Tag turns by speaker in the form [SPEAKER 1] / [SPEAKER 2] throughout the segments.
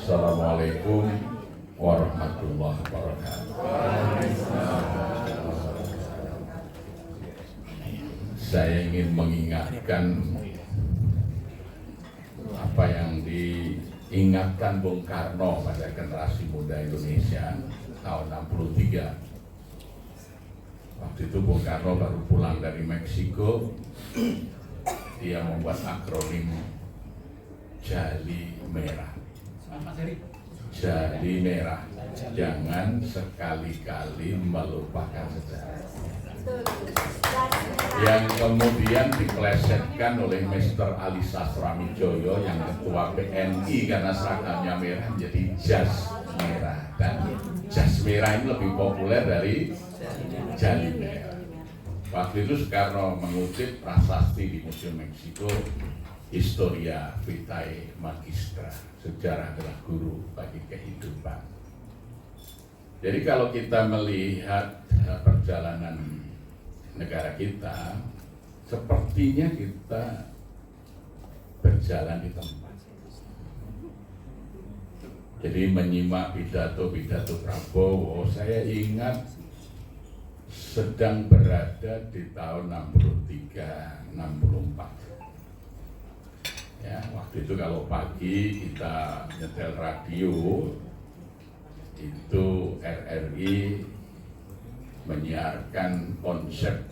[SPEAKER 1] Assalamualaikum warahmatullahi wabarakatuh. Saya ingin mengingatkan apa yang diingatkan Bung Karno pada generasi muda Indonesia tahun 63. Waktu itu Bung Karno baru pulang dari Meksiko. Dia membuat akronim Jali Merah. Jali Merah, jangan sekali-kali melupakan sejarah. Yang kemudian diplesetkan oleh Mr. Ali Sastramidjoyo yang ketua PNI karena seragamnya merah menjadi jas merah, dan jas merah ini lebih populer dari Jali Merah. Waktu itu Soekarno mengutip prasasti di Museum Meksiko, Historia Vitae Magistra, sejarah adalah guru bagi kehidupan. Jadi kalau kita melihat perjalanan negara kita, sepertinya kita berjalan di tempat. Jadi menyimak pidato-pidato Prabowo, saya ingat sedang berada di tahun 63, 64. Ya, waktu itu kalau pagi kita nyetel radio, itu RRI menyiarkan konsep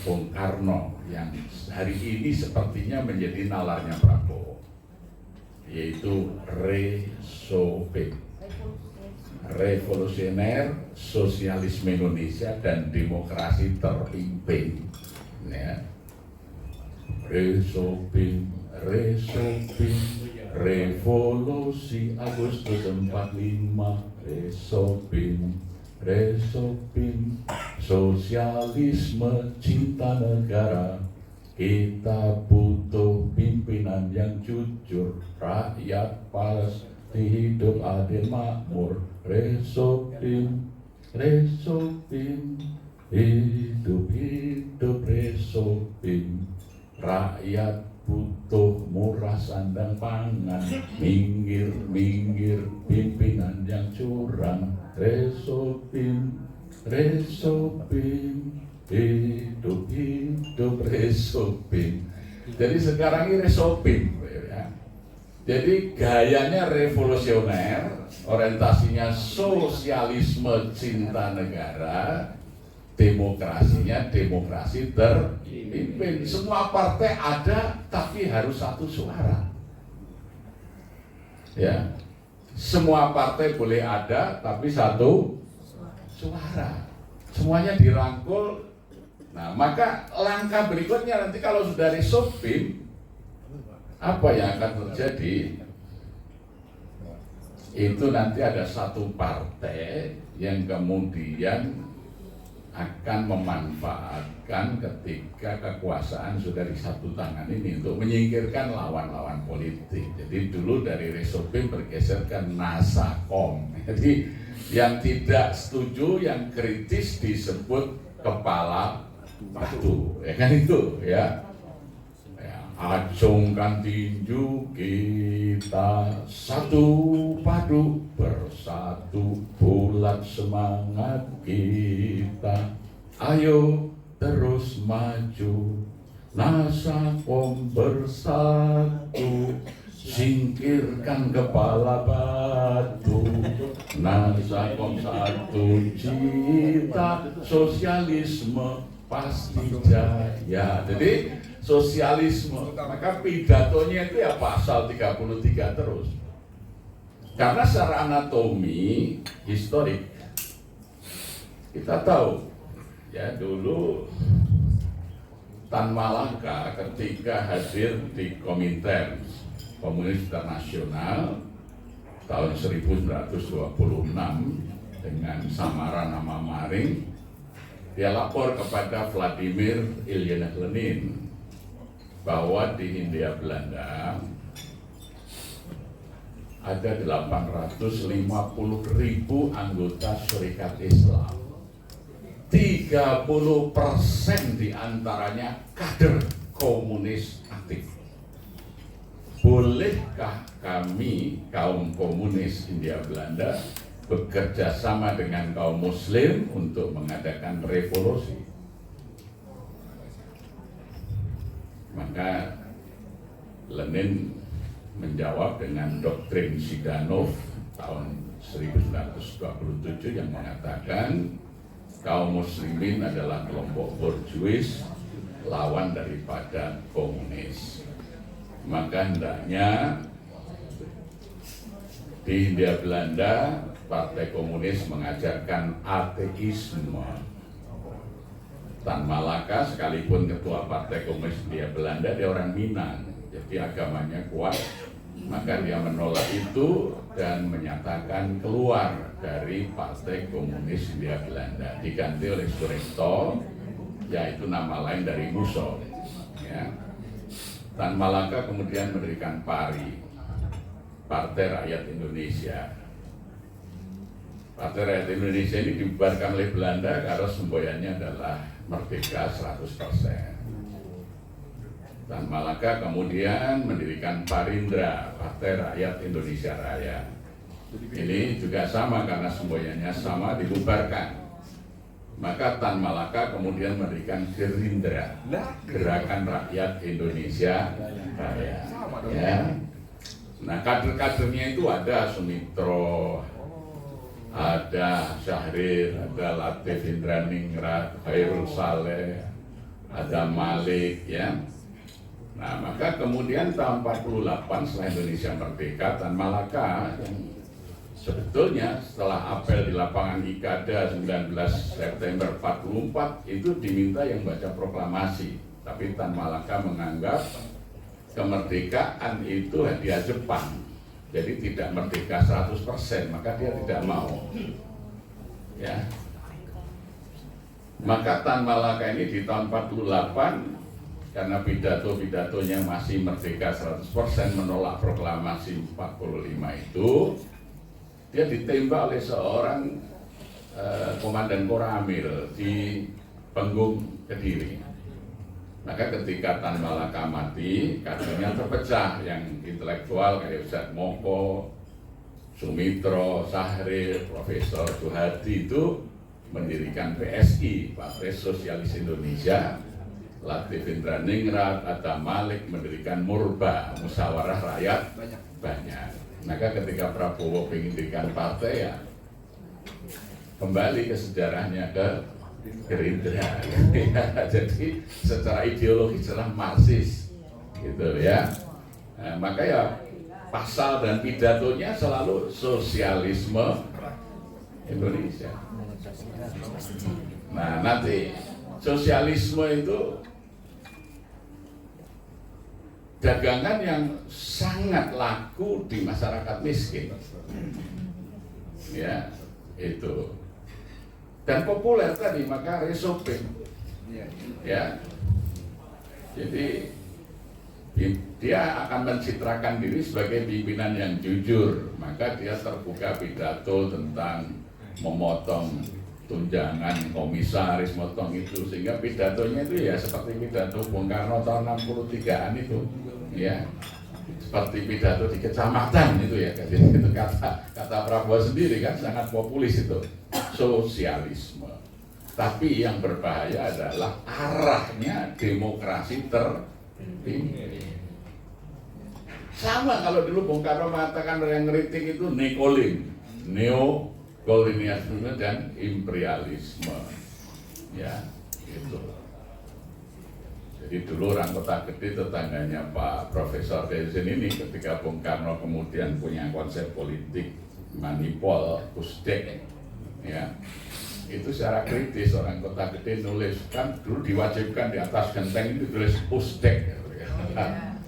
[SPEAKER 1] Bung Karno yang hari ini sepertinya menjadi nalarnya Prabowo, yaitu RESOP, Revolusioner Sosialisme Indonesia dan Demokrasi Terpimpin. Ya. RESOP, Revolusi Agustus 45, Resopin, sosialisme cinta negara, kita butuh pimpinan yang jujur, rakyat pasti hidup adil makmur, Resopin, hidup Resopin, rakyat butuh murah sandang pangan, minggir pimpinan yang curang, Resopin, hidup Resopin. Jadi sekarang ini Resopin, ya. Jadi gayanya revolusioner, orientasinya sosialisme cinta negara, demokrasinya demokrasi terpimpin. Semua partai ada, tapi harus satu suara. Ya, semua partai boleh ada, tapi satu suara. Semuanya dirangkul. Nah, maka langkah berikutnya nanti kalau sudah Resopin, apa yang akan terjadi? Itu nanti ada satu partai yang kemudian akan memanfaatkan ketika kekuasaan sudah di satu tangan ini untuk menyingkirkan lawan-lawan politik. Jadi dulu dari Resopin bergeser ke Nasakom. Jadi yang tidak setuju, yang kritis disebut kepala batu, ya kan itu, ya. Acungkan tinju kita satu padu bersatu, bulat semangat kita, ayo terus maju, Nasakom bersatu, singkirkan kepala batu, Nasakom satu cita, sosialisme pasti jaya. Jadi sosialisme, maka pidatonya itu ya pasal 33 terus. Karena secara anatomi historik kita tahu, ya dulu Tan Malaka ketika hadir di Komintern Komunis Internasional tahun 1926 dengan samaran nama Maring, dia lapor kepada Vladimir Ilyich Lenin bahwa di Hindia Belanda ada 850.000 anggota Serikat Islam. 30% diantaranya kader komunis aktif. bolehkah kami kaum komunis Hindia Belanda bekerja sama dengan kaum muslim untuk mengadakan revolusi? Maka Lenin menjawab dengan doktrin Zidanov tahun 1927 yang mengatakan kaum muslimin adalah kelompok borjuis lawan daripada komunis. Maka hendaknya di Hindia Belanda Partai Komunis mengajarkan ateisme. Tan Malaka sekalipun ketua Partai Komunis Hindia Belanda, dia orang Minang, jadi agamanya kuat, maka dia menolak itu dan menyatakan keluar dari Partai Komunis Hindia Belanda, diganti oleh Surekto, yaitu nama lain dari Musso. Ya. Tan Malaka kemudian mendirikan PARI, Partai Rakyat Indonesia. Partai Rakyat Indonesia ini dibubarkan oleh Belanda karena semboyannya adalah merdeka 100%. Tan Malaka kemudian mendirikan Parindra, Partai Rakyat Indonesia Raya. Ini juga sama karena semboyannya sama, dibubarkan. Maka Tan Malaka kemudian mendirikan Gerindra, Gerakan Rakyat Indonesia Raya. Ya. Nah, kader-kadernya itu ada Sumitro, ada Syahrir, ada Latif Indraningrat, Khairul Saleh, ada Malik, ya. Nah, maka kemudian tahun 48 setelah Indonesia merdeka, Tan Malaka yang sebetulnya setelah apel di lapangan Ikada 19 September 44 itu diminta yang baca proklamasi, tapi Tan Malaka menganggap kemerdekaan itu hadiah Jepang, jadi tidak merdeka 100%, maka dia tidak mau. Ya. Maka Tan Malaka ini di tahun 48 karena pidato-pidatonya masih merdeka 100%, menolak proklamasi 45 itu, dia ditembak oleh seorang komandan Koramil di Penggung Kediri. Maka ketika Tan Malaka mati, kadernya terpecah, yang intelektual kayak Ustadz Moko, Sumitro, Syahrir, Profesor Suhardi itu mendirikan PSI, Partai Sosialis Indonesia. Latif Indraningrat, ada Malik mendirikan Murba, Musyawarah Rakyat banyak. Maka ketika Prabowo ingin mendirikan partai, ya kembali ke sejarahnya ke Gerindra. Jadi secara ideologi adalah Marxis, gitu ya. Nah, maka ya pasal dan pidatonya selalu sosialisme Indonesia. Nah, nanti sosialisme itu dagangan yang sangat laku di masyarakat miskin, ya itu, dan populer tadi, maka resoping, ya. Jadi dia akan mencitrakan diri sebagai pimpinan yang jujur, maka dia terbuka pidato tentang memotong tunjangan komisaris, motong itu, sehingga pidatonya itu ya seperti pidato Bung Karno tahun 63-an itu, ya, seperti pidato di kecamatan itu ya, itu kata Prabowo sendiri kan sangat populis itu, sosialisme. Tapi yang berbahaya adalah arahnya demokrasi terpimpin. Sama kalau dulu Bung Karno mengatakan yang ngeritik itu neokolonialisme dan imperialisme, ya itu. Jadi dulu orang Kota Gede, tetangganya Pak Profesor Desen ini, ketika Bung Karno kemudian punya konsep politik manipol, usdek, ya, itu secara kritis orang Kota Gede nulis, kan dulu diwajibkan di atas genteng itu tulis usdek, ya.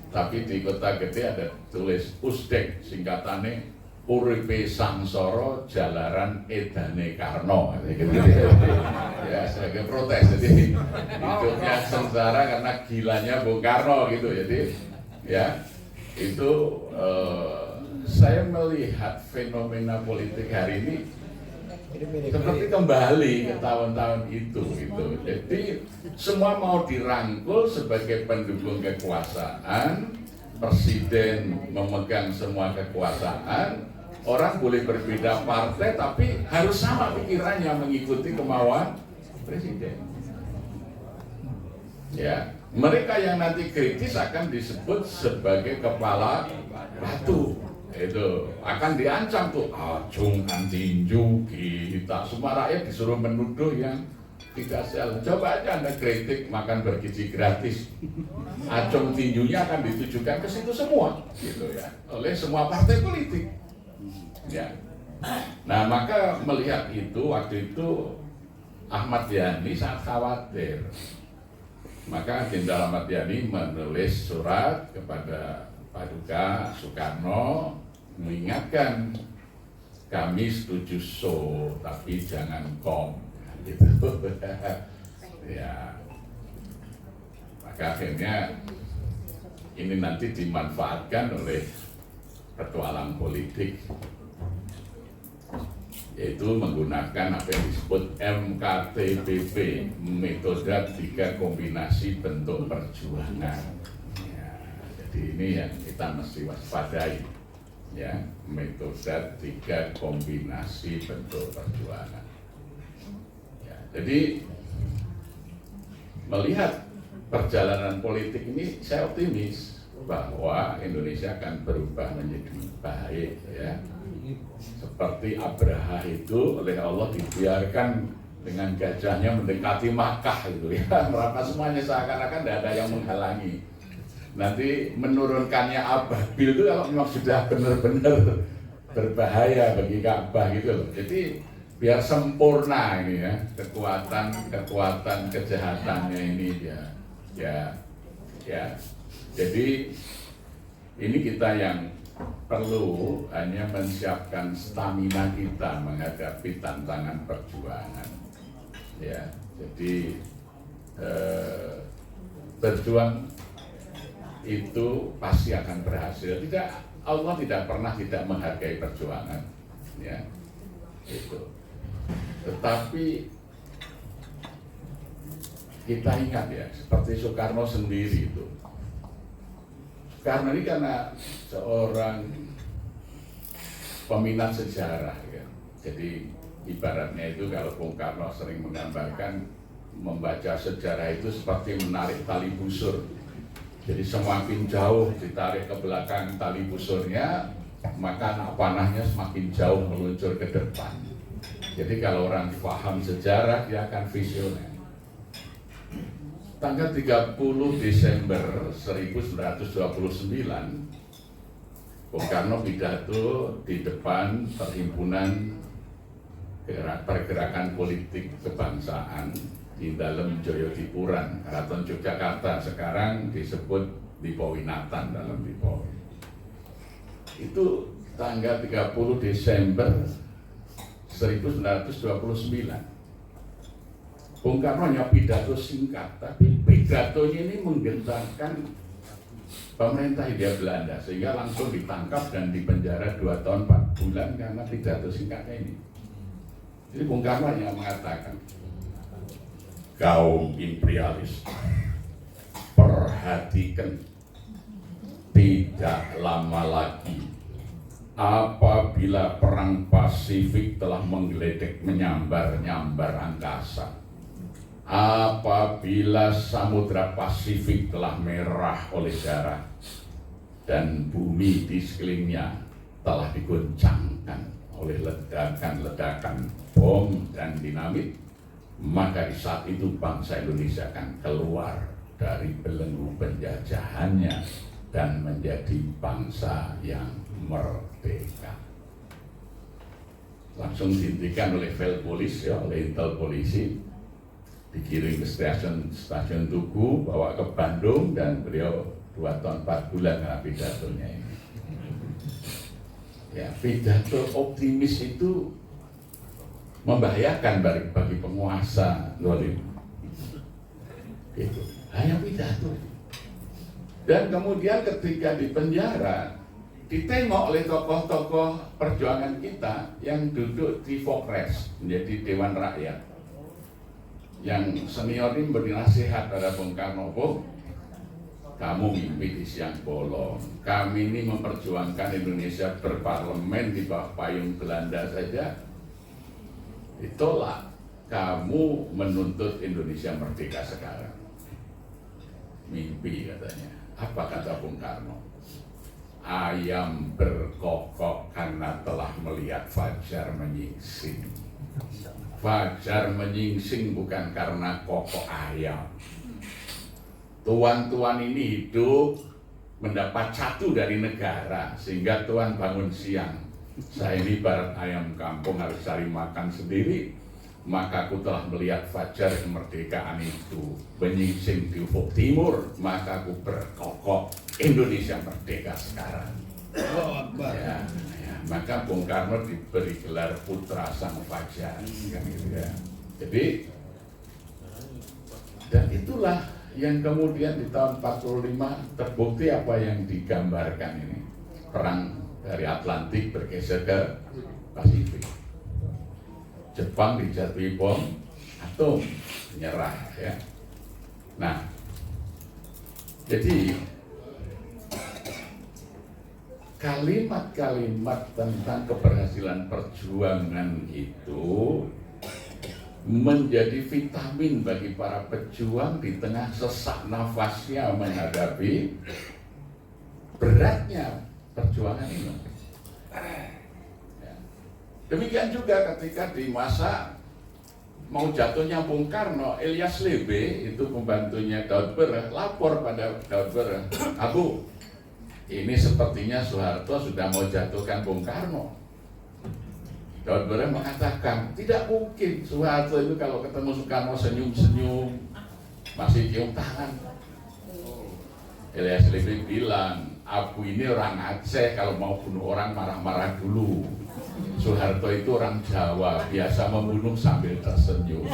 [SPEAKER 1] Tapi di Kota Gede ada tulis usdek, singkatannya Uripe Sangsara Jalaran Edane Karno, gitu. Ya sebagai protes, jadi hidupnya sengsara karena gilanya Bung Karno gitu. Jadi ya itu saya melihat fenomena politik hari ini seperti kembali ke tahun-tahun itu gitu. Jadi semua mau dirangkul sebagai pendukung kekuasaan, presiden memegang semua kekuasaan, orang boleh berbeda partai tapi harus sama pikirannya mengikuti kemauan presiden. Ya, mereka yang nanti kritis akan disebut sebagai kepala batu. Itu akan diancam tuh, acungan tinju kita. Semua rakyat disuruh menuduh yang tidak salah. Coba aja Anda kritik makan bergizi gratis, acung tinjunya akan ditujukan ke situ semua, gitu ya, oleh semua partai politik. Ya. Nah, maka melihat itu waktu itu Ahmad Yani sangat khawatir. Maka Jenderal Ahmad Yani menulis surat kepada Paduka Soekarno mengingatkan, kami setuju tapi jangan gitu. Ya, maka akhirnya ini nanti dimanfaatkan oleh petualang politik, yaitu menggunakan apa yang disebut MKTBP, metode 3 kombinasi bentuk perjuangan. Ya, jadi ini yang kita mesti waspadai, ya, metode 3 kombinasi bentuk perjuangan. Jadi melihat perjalanan politik ini, saya optimis bahwa Indonesia akan berubah menjadi baik, ya. Seperti Abraha itu oleh Allah dibiarkan dengan gajahnya mendekati Makkah gitu, ya, merata semuanya seakan-akan tidak ada yang menghalangi. Nanti menurunkannya Ababil itu kalau memang sudah benar-benar berbahaya bagi Ka'bah gitu loh. Jadi biar sempurna ini, ya, kekuatan kejahatannya ini, ya. Jadi ini kita yang perlu hanya menyiapkan stamina kita menghadapi tantangan perjuangan, ya. Jadi berjuang itu pasti akan berhasil. Allah tidak pernah tidak menghargai perjuangan, ya, itu. Tetapi kita ingat, ya, seperti Soekarno sendiri itu. Soekarno ini karena seorang peminat sejarah, ya. Jadi ibaratnya itu kalau Bung Karno sering menggambarkan membaca sejarah itu seperti menarik tali busur. Jadi semakin jauh ditarik ke belakang tali busurnya, maka anak panahnya semakin jauh meluncur ke depan. Jadi kalau orang paham sejarah, dia akan visioner. Tanggal 30 Desember 1929, Bung Karno pidato di depan Perhimpunan Pergerakan Politik Kebangsaan di dalam Joyodipuran, Keraton Yogyakarta, sekarang disebut Lipowinatan dalam Lipo. Itu tanggal 30 Desember 1929. Bung Karno hanya pidato singkat, tapi pidatonya ini menggentarkan pemerintah Hindia Belanda sehingga langsung ditangkap dan dipenjara 2 tahun 4 bulan karena pidato singkatnya ini. Jadi Bung Karno yang mengatakan, kaum imperialis, perhatikan, tidak lama lagi apabila perang Pasifik telah menggeledik menyambar-nyambar angkasa, apabila Samudra Pasifik telah merah oleh darah dan bumi di sekelilingnya telah diguncangkan oleh ledakan-ledakan bom dan dinamit, maka di saat itu bangsa Indonesia akan keluar dari belenggu penjajahannya dan menjadi bangsa yang merdeka. Langsung dihentikan oleh Velpolis, ya, oleh intel polisi, dikirim ke stasiun Tugu, bawa ke Bandung, dan beliau 2 tahun 4 bulan karena pidatonya ini. Ya, pidato optimis itu membahayakan bagi penguasa zalim. Gitu. Hanya pidato. Dan kemudian ketika di penjara, ditengok oleh tokoh-tokoh perjuangan kita yang duduk di Vokres, menjadi Dewan Rakyat. Yang senior ini memberi nasihat pada Bung Karno, kamu mimpi di siang bolong. Kami ini memperjuangkan Indonesia berparlemen di bawah payung Belanda saja ditolak. Kamu menuntut Indonesia merdeka sekarang. Mimpi katanya. Apa kata Bung Karno? Ayam berkokok karena telah melihat fajar menyingsing. Fajar menyingsing bukan karena kokok ayam. Tuan-tuan ini hidup mendapat satu dari negara, sehingga Tuan bangun siang. Saya ini barat ayam kampung harus cari makan sendiri. Maka aku telah melihat fajar kemerdekaan itu menyingsing di ufuk timur. Maka aku berkokok Indonesia merdeka sekarang. Ya, maka Bung Karno diberi gelar putra sang fajar, kan gitu ya. Jadi, dan itulah yang kemudian di tahun 45 terbukti apa yang digambarkan ini. Perang dari Atlantik bergeser ke Pasifik. Jepang dijatuhi bom atom, menyerah ya. Nah, jadi kalimat-kalimat tentang keberhasilan perjuangan itu menjadi vitamin bagi para pejuang di tengah sesak nafasnya menghadapi beratnya perjuangan ini. Demikian juga ketika di masa mau jatuhnya Bung Karno, Ilyas Lebe itu pembantunya Daud Bereh lapor pada Daud Bereh, Abu, ini sepertinya Soeharto sudah mau jatuhkan Bung Karno. Daud Bereh mengatakan, tidak mungkin. Soeharto itu kalau ketemu Soekarno senyum-senyum, masih cium tangan. Ilyas Lebe bilang, Abu ini orang Aceh, kalau mau bunuh orang marah-marah dulu. Soeharto itu orang Jawa, biasa membunuh sambil tersenyum.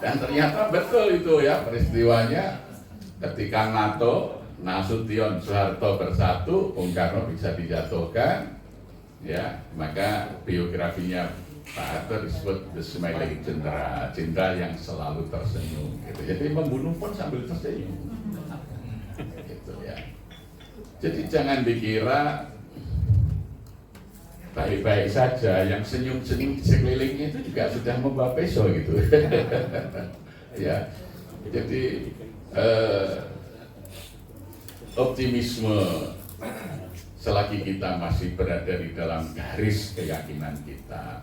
[SPEAKER 1] Dan ternyata betul itu ya peristiwanya. Ketika NATO, Nasution, Soeharto bersatu, Bung Karno bisa dijatuhkan. Ya, maka biografinya Pak Harto disebut The Smiling Jenderal, jenderal yang selalu tersenyum. Gitu. Jadi membunuh pun sambil tersenyum. Gitu ya. Jadi jangan dikira baik-baik saja, yang senyum-senyum di sekelilingnya itu juga sudah membawa peso gitu. Ya, jadi optimisme selagi kita masih berada di dalam garis keyakinan kita.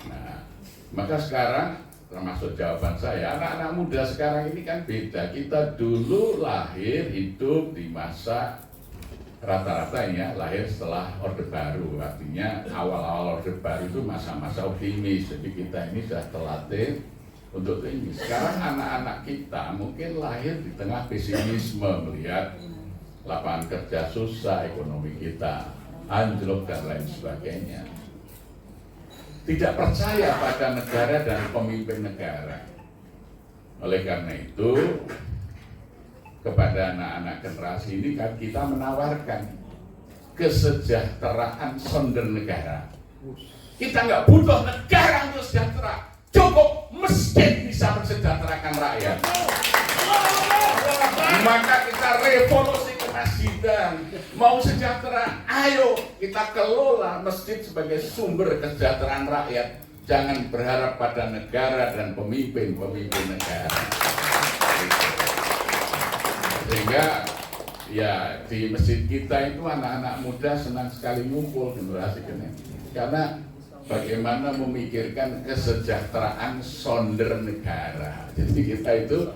[SPEAKER 1] Nah, maka sekarang termasuk jawaban saya, anak-anak muda sekarang ini kan beda. Kita dulu lahir hidup di masa rata-rata ya lahir setelah Orde Baru, artinya awal-awal Orde Baru itu masa-masa optimis. Jadi kita ini sudah terlatih untuk ini. Sekarang anak-anak kita mungkin lahir di tengah pesimisme, melihat lapangan kerja susah, ekonomi kita anjlok dan lain sebagainya. Tidak percaya pada negara dan pemimpin negara. Oleh karena itu, kepada anak-anak generasi ini kan kita menawarkan kesejahteraan sonder negara. Kita nggak butuh negara untuk sejahtera, cukup masjid bisa mensejahterakan rakyat. Maka kita revolusi kemasjidan. Mau sejahtera, ayo kita kelola masjid sebagai sumber kesejahteraan rakyat. Jangan berharap pada negara dan pemimpin-pemimpin negara. Sehingga ya di masjid kita itu anak-anak muda senang sekali ngumpul generasi ini. Karena bagaimana memikirkan kesejahteraan sonder negara. Jadi kita itu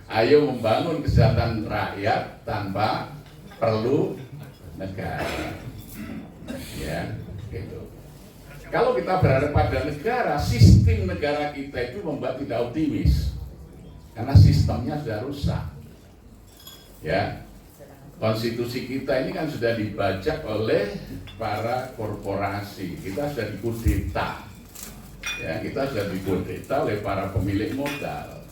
[SPEAKER 1] ayo membangun kesejahteraan rakyat tanpa perlu negara. Ya, gitu. Kalau kita berada pada negara, sistem negara kita itu membuat tidak optimis. Karena sistemnya sudah rusak. Ya, konstitusi kita ini kan sudah dibajak oleh para korporasi. Kita sudah dikudeta. Ya, kita sudah dikudeta oleh para pemilik modal.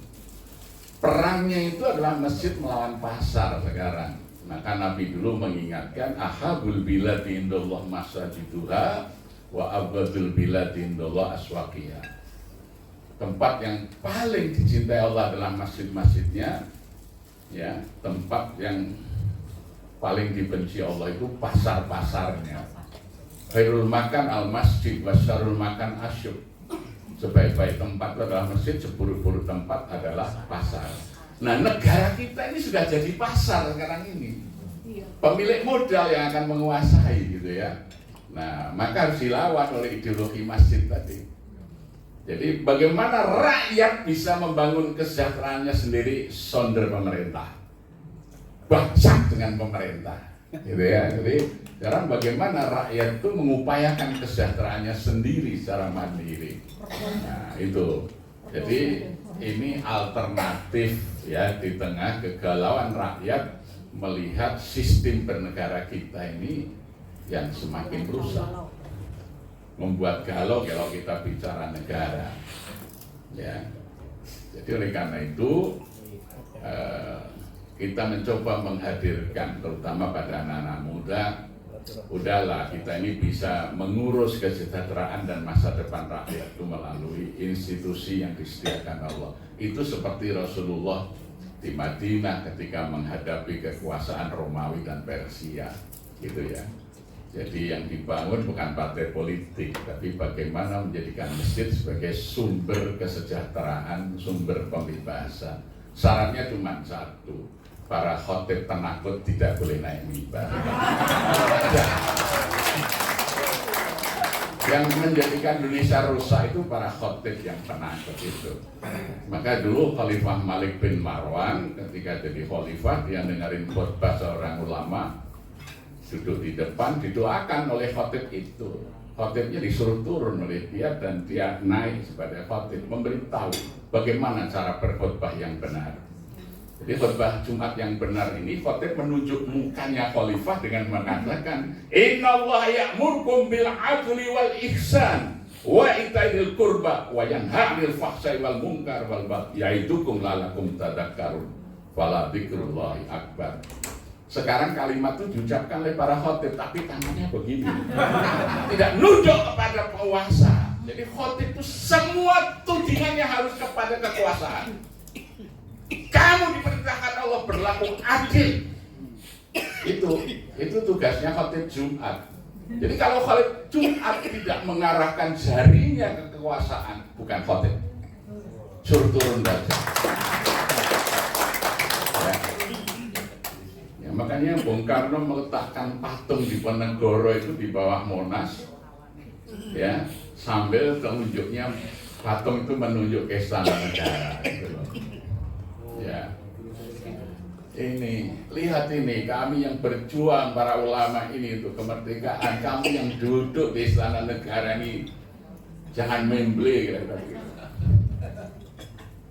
[SPEAKER 1] Perangnya itu adalah masjid melawan pasar sekarang. Maka Nabi dulu mengingatkan, ahabul biladi indallah masajiduha wa abadul biladi indallah aswaqiyah. Tempat yang paling dicintai Allah adalah masjid-masjidnya, ya, tempat yang paling dibenci Allah itu pasar-pasarnya. Khairul makan al-masjid wasyarrul makan asyuk. Sebaik-baik tempat adalah masjid, seburuk-buruk tempat adalah pasar. Nah, negara kita ini sudah jadi pasar sekarang ini. Pemilik modal yang akan menguasai gitu ya. Nah, maka harus dilawan oleh ideologi masjid tadi. Jadi bagaimana rakyat bisa membangun kesejahteraannya sendiri sonder pemerintah, bacak dengan pemerintah, gitu ya. Jadi sekarang bagaimana rakyat itu mengupayakan kesejahteraannya sendiri secara mandiri. Nah itu, jadi ini alternatif ya di tengah kegalauan rakyat melihat sistem bernegara kita ini yang semakin rusak, membuat galau kalau kita bicara negara. Ya, jadi oleh karena itu kita mencoba menghadirkan terutama pada anak-anak muda, udahlah kita ini bisa mengurus kesejahteraan dan masa depan rakyat itu melalui institusi yang disediakan Allah. Itu seperti Rasulullah di Madinah ketika menghadapi kekuasaan Romawi dan Persia, gitu ya. Jadi yang dibangun bukan partai politik, tapi bagaimana menjadikan masjid sebagai sumber kesejahteraan, sumber pembebasan. Syaratnya cuma satu, para khotib penakut tidak boleh naik mimbar. Yang menjadikan Indonesia rusak itu para khotib yang penakut itu. Maka dulu Khalifah Malik bin Marwan ketika jadi khalifah, dia dengerin khutbah seorang ulama, duduk di depan, didoakan oleh khotib itu. Khotibnya disuruh turun oleh dia dan dia naik sebagai khotib, memberitahu bagaimana cara berkhutbah yang benar. Jadi khutbah Jumat yang benar ini, khotib menunjuk mukanya khalifah dengan mengatakan, Innallaha ya'murkum bil 'adli wal ihsan wa itail qurba wa yanha 'anil fahsai wal munkar wal baghi ya'idukum la'allakum tadhakkarun. Fala dzikrullahi akbar. Sekarang kalimat itu diucapkan oleh para khotib, tapi tangannya begini, tidak nunduk kepada penguasa. Jadi khotib itu semua tudingannya harus kepada kekuasaan. Kamu diperintahkan Allah berlaku adil. Itu tugasnya khotib Jumat. Jadi kalau khotib Jumat tidak mengarahkan jarinya ke kekuasaan, bukan khotib. Suruh turun saja. Ya, makanya Bung Karno meletakkan patung di Ponegoro itu di bawah Monas, ya, sambil telunjuknya patung itu menunjuk ke istana negara. Gitu loh. Ya, ini lihat ini, kami yang berjuang, para ulama ini untuk kemerdekaan, kami yang duduk di istana negara ini, jangan memble kira-kira gitu.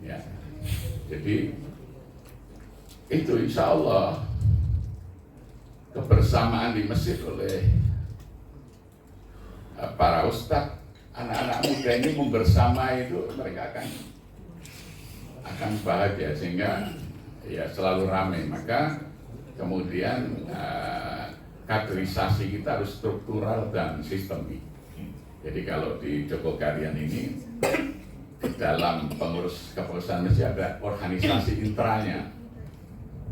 [SPEAKER 1] Ya, jadi itu insya Allah kebersamaan di masjid oleh para ustadz, anak-anak muda ini membersama itu mereka akan bahagia sehingga ya selalu ramai. Maka kemudian kaderisasi kita harus struktural dan sistemik. Jadi kalau di Jogokarian ini di dalam pengurus kepengurusan masjid ada organisasi intranya.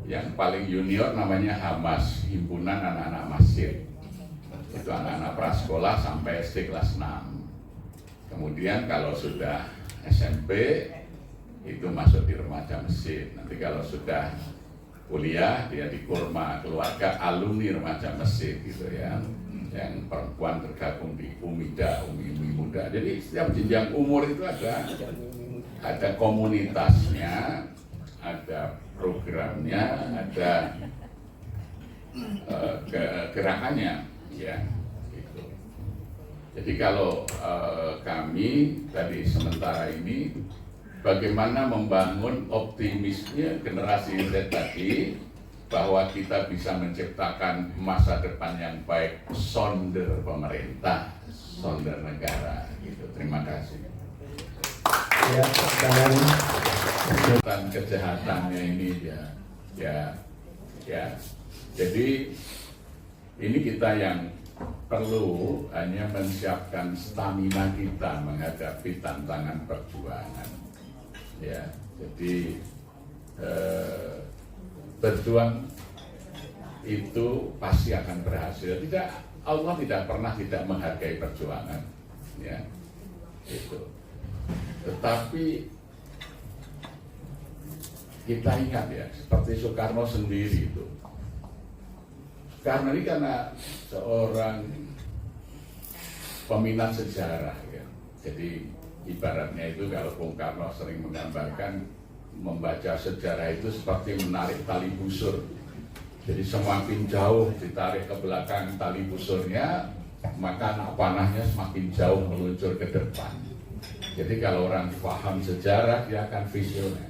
[SPEAKER 1] Yang paling junior namanya Hamas, Himpunan Anak-anak Masjid. Itu anak-anak prasekolah sampai SD kelas 6. Kemudian kalau sudah SMP itu masuk di remaja masjid. Nanti kalau sudah kuliah dia di Kurma, keluarga alumni remaja masjid gitu ya. Yang perempuan tergabung di Umida, Umi Muda. Jadi setiap jenjang umur itu ada komunitasnya, ada programnya, ada gerakannya, ya. Gitu. Jadi kalau kami tadi sementara ini bagaimana membangun optimisme generasi Z tadi bahwa kita bisa menciptakan masa depan yang baik, sonder pemerintah, sonder negara, gitu. Terima kasih.
[SPEAKER 2] Ya,
[SPEAKER 1] dan kejahatannya ini ya. Jadi ini kita yang perlu hanya menyiapkan stamina kita menghadapi tantangan perjuangan. Ya, jadi berjuang itu pasti akan berhasil. Allah tidak pernah tidak menghargai perjuangan, ya, itu. Tetapi kita ingat ya, seperti Soekarno sendiri itu. Soekarno ini karena seorang peminat sejarah, ya. Jadi ibaratnya itu kalau Bung Karno sering menggambarkan membaca sejarah itu seperti menarik tali busur. Jadi semakin jauh ditarik ke belakang tali busurnya, maka anak panahnya semakin jauh meluncur ke depan. Jadi kalau orang paham sejarah, dia akan visioner.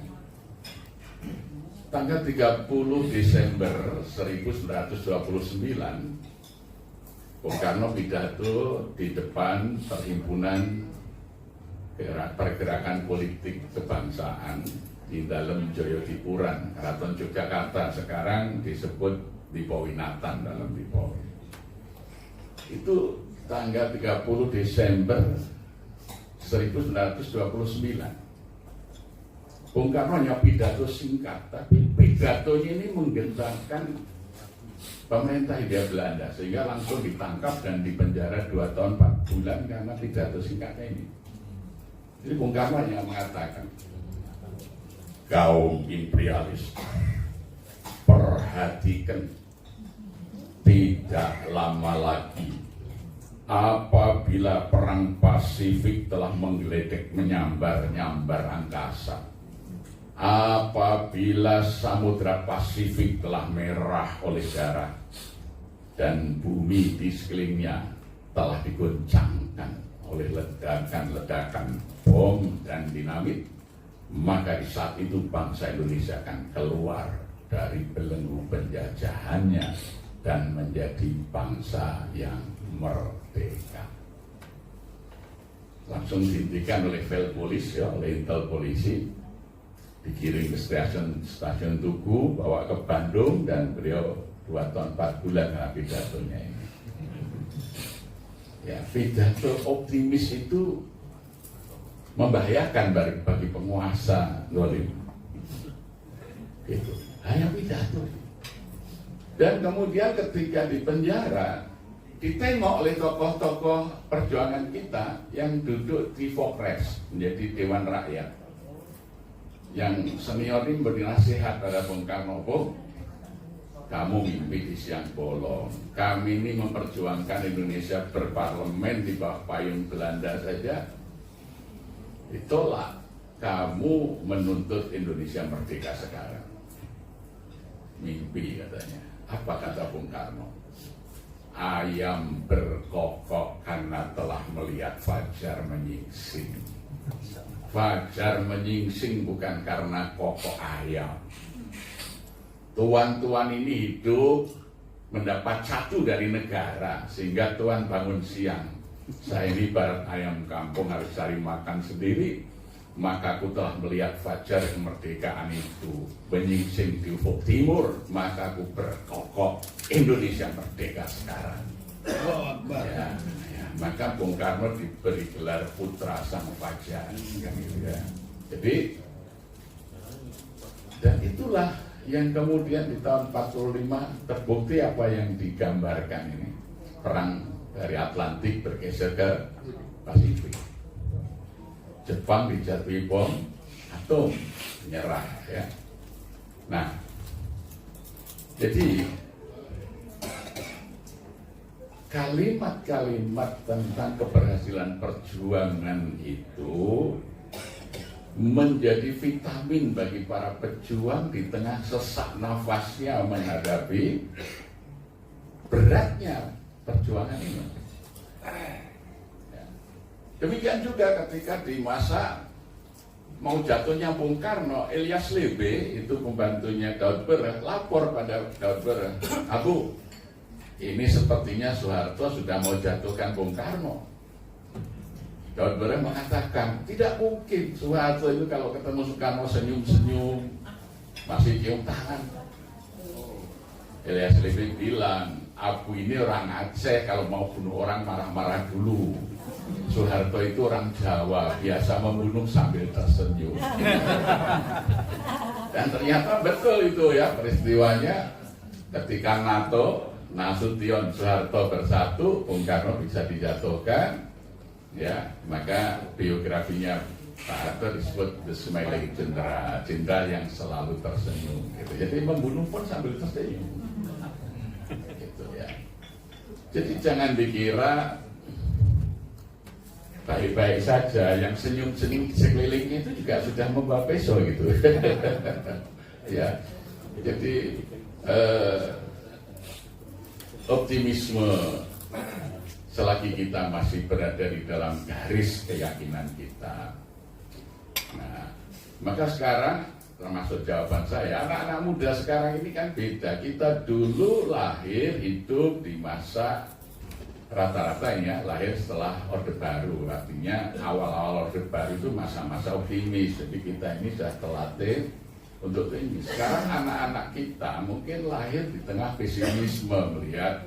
[SPEAKER 1] Tanggal 30 Desember 1929, Bung Karno pidato di depan Perhimpunan Pergerakan Politik Kebangsaan di dalam Joyodipuran, Keraton Yogyakarta, sekarang disebut Dipowinatan dalam Dipowi. Itu tanggal 30 Desember 1929. Bung Karno hanya pidato singkat, tapi pidatonya ini menggentarkan pemerintah Hindia Belanda, sehingga langsung ditangkap dan dipenjara 2 tahun 4 bulan karena pidato singkatnya ini. Jadi Bung Karno hanya mengatakan, kaum imperialis, perhatikan, tidak lama lagi apabila perang Pasifik telah menggeletek menyambar-nyambar angkasa, apabila Samudra Pasifik telah merah oleh darah dan bumi di sekelilingnya telah digoncangkan oleh ledakan-ledakan bom dan dinamit, maka di saat itu bangsa Indonesia akan keluar dari belenggu penjajahannya dan menjadi bangsa yang merdeka. Langsung dihentikan oleh Velpolis, ya, oleh intel polisi, dikirim ke stasiun Tugu, bawa ke Bandung, dan beliau 2 tahun 4 bulan karena pidatonya ini. Ya, pidato optimis itu membahayakan bagi penguasa zalim. Itu hanya pidato. Dan kemudian ketika di penjara, ditengok oleh tokoh-tokoh perjuangan kita yang duduk di Vokres, menjadi Dewan Rakyat. Yang senior ini beri nasihat pada Bung Karno, Bung, kamu mimpi di siang bolong. Kami ini memperjuangkan Indonesia berparlemen di bawah payung Belanda saja ditolak. Kamu menuntut Indonesia merdeka sekarang. Mimpi katanya. Apa kata Bung Karno? Ayam berkokok karena telah melihat fajar menyingsing. Fajar menyingsing bukan karena kokok ayam. Tuan-tuan ini hidup mendapat satu dari negara, sehingga Tuan bangun siang. Saya ini barat ayam kampung harus cari makan sendiri, maka aku telah melihat fajar kemerdekaan itu menyingsing di ufuk timur, maka aku berkokok Indonesia merdeka sekarang. Ya, ya. Maka Bung Karno diberi gelar putra sang fajar, kan gitu ya. Jadi, dan itulah yang kemudian di tahun 45 terbukti apa yang digambarkan ini. Perang dari Atlantik bergeser ke Pasifik. Jepang dijatuhi bom atom, menyerah, ya. Nah, jadi kalimat-kalimat tentang keberhasilan perjuangan itu menjadi vitamin bagi para pejuang di tengah sesak nafasnya menghadapi beratnya perjuangan ini. Demikian juga ketika di masa mau jatuhnya Bung Karno, Ilyas Lebe, itu pembantunya Daud Bereh, lapor pada Daud Bereh, Abu, ini sepertinya Soeharto sudah mau jatuhkan Bung Karno. Daud Bereh mengatakan, tidak mungkin. Soeharto itu kalau ketemu Soekarno senyum-senyum, masih cium tangan. Ilyas Lebe bilang, Abu ini orang Aceh, kalau mau bunuh orang marah-marah dulu. Soeharto itu orang Jawa, biasa membunuh sambil tersenyum. Dan ternyata betul itu ya peristiwanya ketika NATO, Nasution Soeharto bersatu, Bung Karno bisa dijatuhkan, ya maka biografinya Pak Harto disebut The Smiling Jenderal, jenderal yang selalu tersenyum. Gitu. Jadi membunuh pun sambil tersenyum. Gitu ya. Jadi jangan dikira baik-baik saja, yang senyum-senyum sekelilingnya itu juga sudah membawa peso gitu. Ya, jadi optimisme selagi kita masih berada di dalam garis keyakinan kita. Nah, maka sekarang termasuk jawaban saya, anak-anak muda sekarang ini kan beda. Kita dulu lahir hidup di masa rata-rata ya lahir setelah Orde Baru, artinya awal-awal Orde Baru itu masa-masa optimis. Jadi kita ini sudah terlatih untuk ini. Sekarang anak-anak kita mungkin lahir di tengah pesimisme, melihat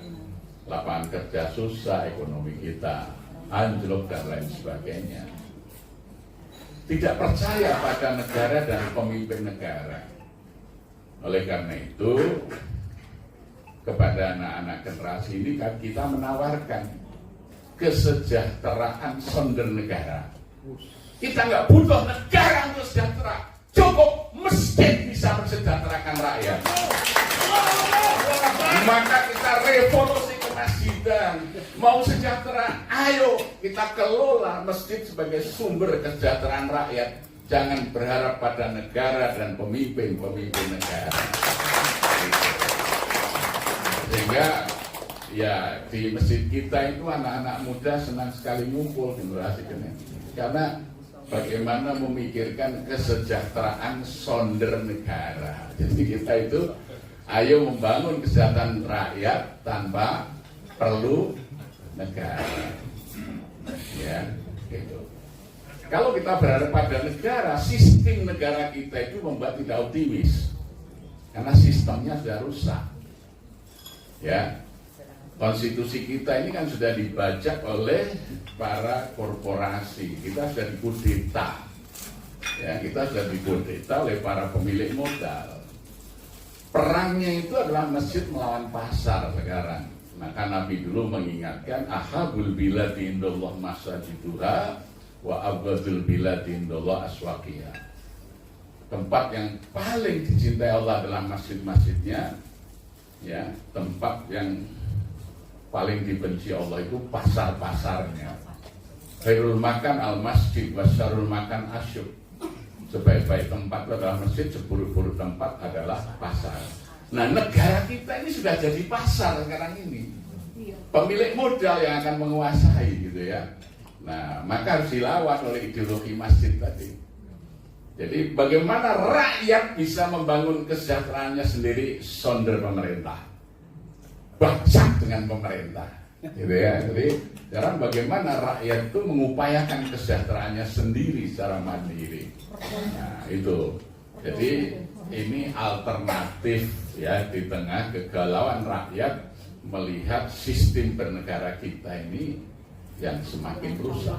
[SPEAKER 1] lapangan kerja susah, ekonomi kita anjlok dan lain sebagainya. Tidak percaya pada negara dan pemimpin negara. Oleh karena itu, kepada anak-anak generasi ini kan kita menawarkan kesejahteraan sonder negara. Kita nggak butuh negara untuk sejahtera, cukup masjid bisa mensejahterakan rakyat. Maka kita revolusi kemasjidan, mau sejahtera, ayo kita kelola masjid sebagai sumber kesejahteraan rakyat. Jangan berharap pada negara dan pemimpin-pemimpin negara. Sehingga ya di masjid kita itu anak-anak muda senang sekali ngumpul generasi ini, karena bagaimana memikirkan kesejahteraan sonder negara. Jadi kita itu ayo membangun kesejahteraan rakyat tanpa perlu negara. Ya, gitu. Kalau kita berharap pada negara, sistem negara kita itu membuat tidak optimis, karena sistemnya sudah rusak. Ya, konstitusi kita ini kan sudah dibajak oleh para korporasi. Kita sudah dikudeta. Ya, kita sudah dikudeta oleh para pemilik modal. Perangnya itu adalah masjid melawan pasar sekarang. Maka Nabi dulu mengingatkan, ahabul biladi indallah masajiduha wa abghadul biladi indallah aswaqiha. Tempat yang paling dicintai Allah adalah masjid-masjidnya. Ya, tempat yang paling dibenci Allah itu pasar-pasarnya. Khairul makan al-masjid wa syarrul makan asyuk. Sebaik-baik tempat adalah masjid, seburuk-buruk tempat adalah pasar. Nah, negara kita ini sudah jadi pasar sekarang ini. Pemilik modal yang akan menguasai gitu ya. Nah, maka harus dilawan oleh ideologi masjid tadi. Jadi bagaimana rakyat bisa membangun kesejahteraannya sendiri sonder pemerintah, bangsa dengan pemerintah, gitu ya. Jadi sekarang bagaimana rakyat itu mengupayakan kesejahteraannya sendiri secara mandiri. Nah itu, jadi ini alternatif ya di tengah kegalauan rakyat melihat sistem bernegara kita ini yang semakin rusak.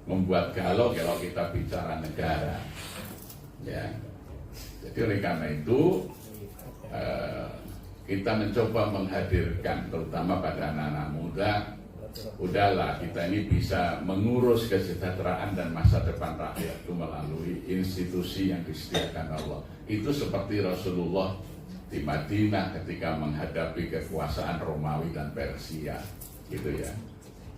[SPEAKER 1] Membuat galau kalau kita bicara negara, ya. Jadi oleh karena itu kita mencoba menghadirkan, terutama pada anak-anak muda, udahlah kita ini bisa mengurus kesejahteraan dan masa depan rakyat itu melalui institusi yang disediakan Allah. Itu seperti Rasulullah di Madinah ketika menghadapi kekuasaan Romawi dan Persia, gitu ya.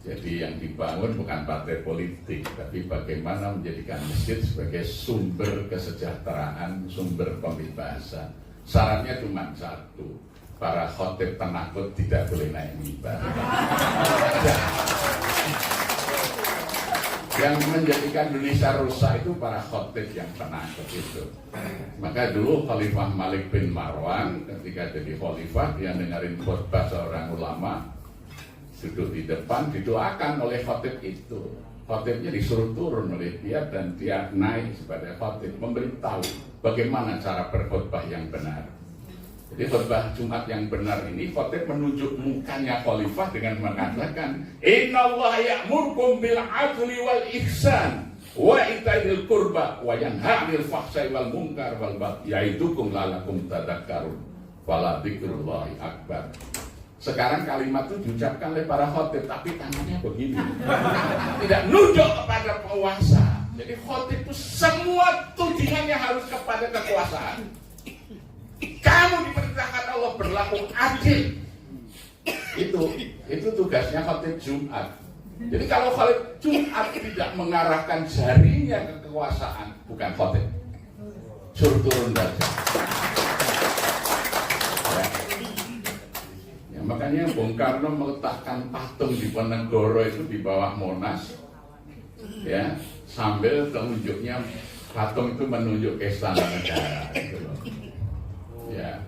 [SPEAKER 1] Jadi yang dibangun bukan partai politik, tapi bagaimana menjadikan masjid sebagai sumber kesejahteraan, sumber pembebasan. Syaratnya cuma satu, para khotib penakut tidak boleh naik mimbar. Yang menjadikan Indonesia rusak itu para khotib yang penakut itu. Maka dulu Khalifah Malik bin Marwan ketika jadi khalifah, dia dengerin khutbah seorang ulama, duduk di depan, didoakan oleh khotib itu. Khotibnya disuruh turun oleh dia dan dia naik sebagai khotib, memberitahu bagaimana cara berkhutbah yang benar. Jadi khutbah Jumat yang benar ini, khotib menunjuk mukanya khalifah dengan mengatakan, Innallaha ya'murkum bil 'adli wal ihsan wa itail qurba wa yanha 'anil fahsai wal munkar wal baghi yaidukum la'allakum tadhakkarun. Fala dzikrullahi akbar. Sekarang kalimat itu diucapkan oleh para khotib, tapi tangannya begini. Tidak nunjuk kepada penguasa. Jadi khotib itu semua tujuannya harus kepada kekuasaan. Kamu diperintahkan Allah berlaku adil. Itu tugasnya khotib Jumat. Jadi kalau khotib Jumat tidak mengarahkan jarinya ke kekuasaan, bukan khotib. Suruh turun saja. Ya, makanya Bung Karno meletakkan patung di Ponegoro itu di bawah Monas, ya, sambil telunjuknya patung itu menunjuk ke istana negara. Gitu loh. Ya.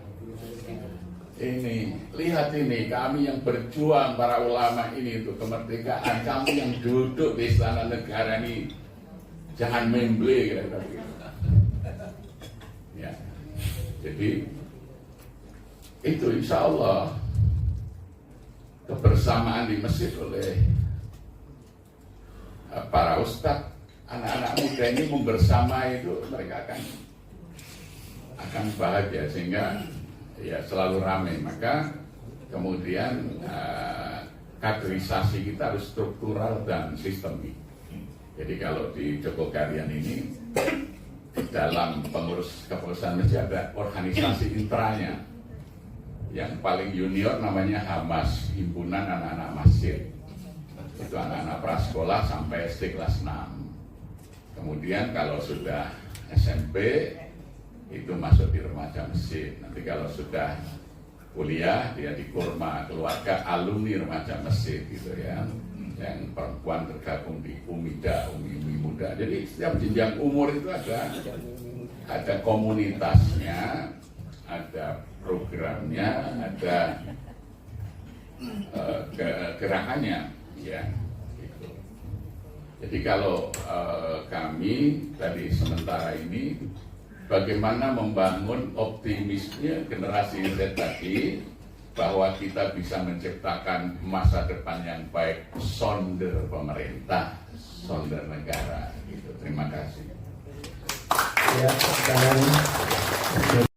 [SPEAKER 1] Ini, lihat ini, kami yang berjuang, para ulama ini untuk kemerdekaan, kamu yang duduk di istana negara ini, jangan memble, kira-kira begitu. Ya. Jadi, itu insya Allah kebersamaan di masjid oleh para ustadz, anak-anak muda ini membersama itu, mereka akan bahagia, sehingga ya selalu ramai. Maka kemudian kaderisasi kita harus struktural dan sistemik. Jadi kalau di Jogokarian ini dalam pengurus kepengurusan masjid ada organisasi intranya. Yang paling junior namanya Hamas, Himpunan Anak-anak Masjid. Itu anak-anak prasekolah sampai SD kelas 6. Kemudian kalau sudah SMP itu masuk di remaja masjid. Nanti kalau sudah kuliah dia di Kurma, keluarga alumni remaja masjid gitu ya. Yang perempuan tergabung di Umida, Umi Muda. Jadi setiap jenjang umur itu ada komunitasnya, ada programnya, ada gerakannya, ya. Gitu. Jadi kalau kami dari sementara ini bagaimana membangun optimisme generasi Z tadi bahwa kita bisa menciptakan masa depan yang baik, sonder pemerintah, sonder negara. Gitu. Terima kasih.
[SPEAKER 2] Ya, sekarang